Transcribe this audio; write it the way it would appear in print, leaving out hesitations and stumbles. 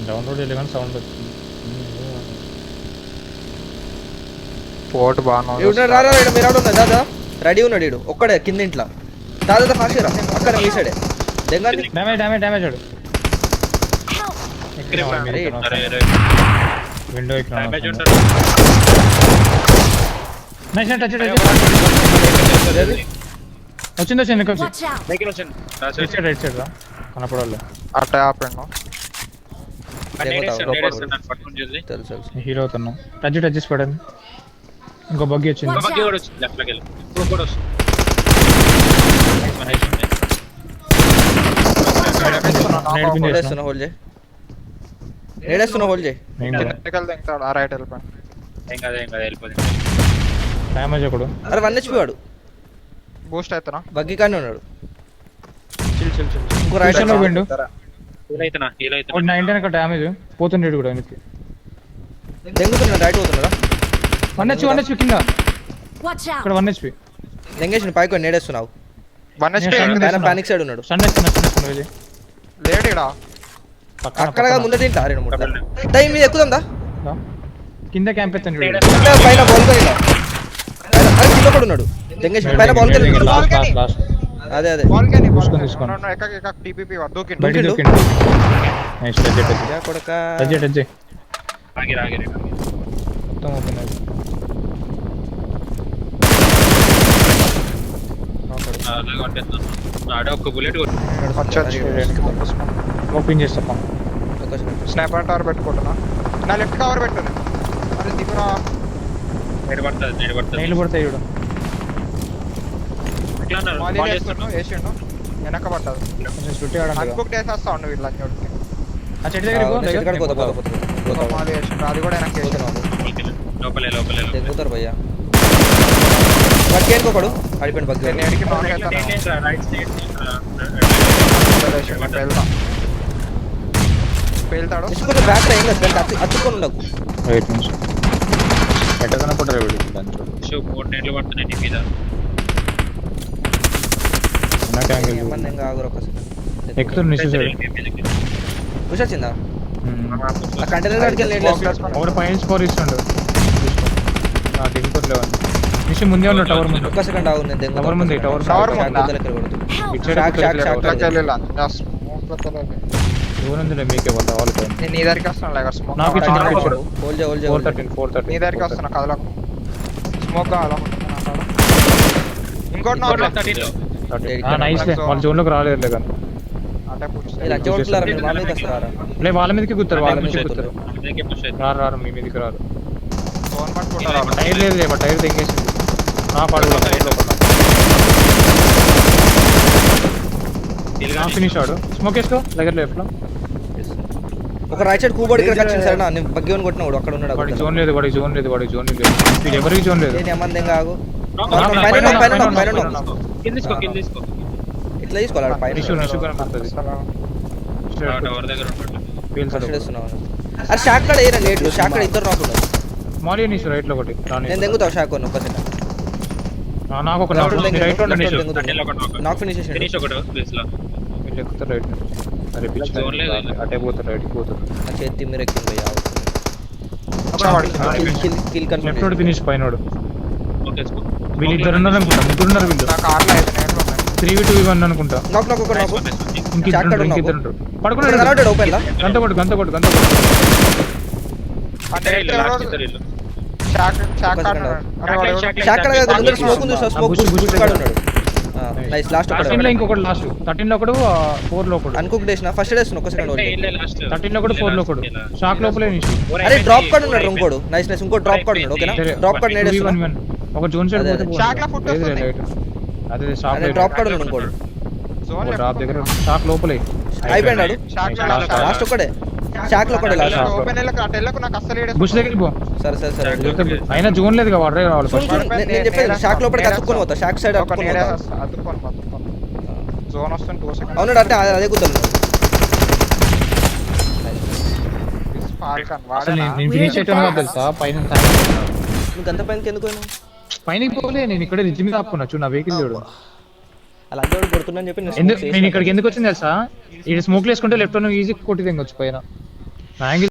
Download చేయలే కానీ sound వచ్చింది. పోర్ట్ బాగా మీరు ఉన్నా దాదా రెడీ ఉన్నాడు వీడు ఒక్కడే కింద ఇంట్లో దాదా ఫాస్ట్ రా అక్కడ మీసాడే దెంగండి డ్యామేజ్ వాడు విండో వచ్చింది రైట్ సైడ్ రా కనపడాలి అట్లా ఆపండి తెలుసు హీరో అవుతున్నాం టచ్ చేసి పడండి ఇంకో బగ్గి వచ్చింది హోల్డ్ చేయి రైట్ వెళ్ళిపోయింది డ్యామేజ్ ఒకడు అరే 1 HP వాడు బూస్ట్ అవుతున్నా బగ్గి కానీ ఉన్నాడు చిల్ ఇంకో రైట్ విండు 19 డ్యామేజ్ పోతుండేడు కూడా వెనక్కి దెంగుతున్నాడు రైట్ పోతున్నాడా 1 HP కింద ఇక్కడ 1 HP దెంగేసి పైకి నేడేస్తున్నావు 1 HP ఆయన పానిక్ సైడ్ ఉన్నాడు లేడీడా అక్కడ ముందే తింటా రెండు మూడు టైం మీద ఎక్కుదా కింద క్యాంప్ ఎత్తాను పైన బాల్కనీ కింద కూడా ఉన్నాడు దెంగేసి పైన బాల్కనీ అదే టీపీపీ కొడక ఓపెన్ చేస్తా స్నాపర్ టవర్ పెట్టుకుంటున్నా నా లెఫ్ట్ కవర్ పెట్టండి అరే దిగురా నీళ్ళు పడతాయి చూడు వేసిండు వెనక పట్టదు అనుకోటి వేసేస్తా ఉండు వీళ్ళు అన్నిటికి ఆ చెట్టు దగ్గర మాది వేసిండు అది కూడా వెనక్కి వేసినావు దెంగుతారు భయ్యా బగ్గి అనుకోకడు అడిపోయింది బగ్గి నేను ఎడికి నాన్ అవుతాను పేలుతాడు కొంచెం బ్యాక్ ఏం లేదు అతుక్కొని ఉండకు రైట్ నుంచి ఎట్ట కనపడరు వీడు ఏమన్నా ఇంకా ఆగురు ఒక సెకండ్ ఎక్కుతాడు నిశ్చయ పుష్ వచ్చిందా ఆ కంటైనర్ కాడికి వెళ్ళి ఒకటి పైన స్కోర్ ఇస్తుండు దిగుతారు లేవని నిశ్చయం ముందే ఉన్నాడు టవర్ ముందు ఒక్క సెకండ్ ఆగు నేను టవర్ ముందు టవర్ దూరందిలే మీకే వాళ్ళ వాళ్ళకి నేను నీ దగ్గరికి వస్తాను స్మోక్ నాకు ఇచ్చాడు హోల్డ్ 413 నీ దగ్గరికి వస్తున్నా కదలకు స్మోక్ కావాలా ఇంకోటి నైస్ వాళ్ళ జోన్ లోకి రాలేదు కానీ లే వాళ్ళ మీదకి గుర్తారు వాళ్ళ నుంచి గుర్తారు రారు మీ మీదకి రారు టైర్ లేదు టైర్ తెంగేసింది పడుకో ఫినిష్ ఆడు స్మోక్ వేసుకో దగ్గర లెఫ్ట్ లో ఒక రైట్ సైడ్ కూబోర్డ్ ఇక్కడ కట్ చేశాడు నా నేను బగ్గి కొట్టినాడు అక్కడ ఉన్నాడు వాడి జోన్ లేదు ఎవరికి జోన్ లేదు నేను ఏమంది ఆగు ఇట్లా తీసుకోవాలి పైన అది షాక్ కాడ ఏరా నేట్లు షాక్ కాడ ఇద్దరు నాకు మాలి నీసు రైట్ లో ఒకటి నేను దెంగుతావు షాక్ ఒక్క సెకండ్ నాకు ఒక రైట్ లో నాకు ఫినిష్ చేసాడు ఎక్కుతారు రైట్ అరే పిచ్ అటే పోతారు రైట్ పోతారు నా చేతి మీరు ఎక్కింది కిల్ కన్ఫర్మ్ లెఫ్ట్ ఫినిష్ పైనోడు వీళ్ళు ఇద్దరు ఉన్నారు అనుకుంటా ముగ్గురు ఉన్నారు వీళ్ళు 3v2v1 అనుకుంటా నాకు ఒక నాకు ఇంకిద్దరు పడుకున్నాడు ఓపెన్ లా గంత కొట్టు షాక్ కాడ ముందర స్మోక్ ఉంది స్మోక్ బుష్ కాడ ఉన్నాడు నైస్ లాస్ట్ ఒకటి 13 లో ఇంకొకటి లాస్ట్ 13 లో ఒకడు 4 లో ఒకడు అనుకోకుండా వేసిన ఫస్ట్ వేసిన ఒక సెకండ్ 13 లో ఒకడు 4 లో ఒకడు షాక్ లోపలే నిషి అరే డ్రాప్ కార్డ్ ఉన్నాడు ఇంకోడు నైస్ ఇంకో డ్రాప్ కార్డ్ ఉన్నాడు ఓకేనా డ్రాప్ కార్డ్ నేడేస్తున్నా ఒక జోన్ సైడ్ పోతే షాక్ లా ఫుట్ వస్తుంది అదే షాక్ డ్రాప్ కార్డ్ ఉన్నాడు ఇంకోడు జోన్ డ్రాప్ దగ్గర షాక్ లోపలే అయిపోయాడు లాస్ట్ ఒకడే షాక్ లో ఒకడే లాస్ట్ ఓపెన్ ఎల్లక అటెల్లకు నాకు అసలు ఏడ బుష్ దగ్గరికి పో సరే అయినా జోన్ లేదు కదా వాడే రావాలి ఫస్ట్ నేను చెప్పేది షాక్ లోపలికి అతుక్కొని పోతా షాక్ సైడ్ అతుక్కొని జోన్ వస్తుంది 2 సెకండ్స్ అవును అంటే అదే కుదరదు ఫాల్కన్ నేను ఫినిష్ చేయటం కాదు తెలుసా పైన నీకు అంత పైనకి ఎందుకు పైనకి పోలే నేను ఇక్కడ రిజ్ మీద ఆపుకున్నా చూడు నా వెహికల్ చూడు అలా అంటే కొడుతున్నా చెప్పి నేను ఇక్కడికి ఎందుకు వచ్చింది తెలుసా ఇది స్మోక్ వేసుకుంటే లెఫ్ట్ ఈజీ కొట్టి తెంగొచ్చు పైన యాంగిల్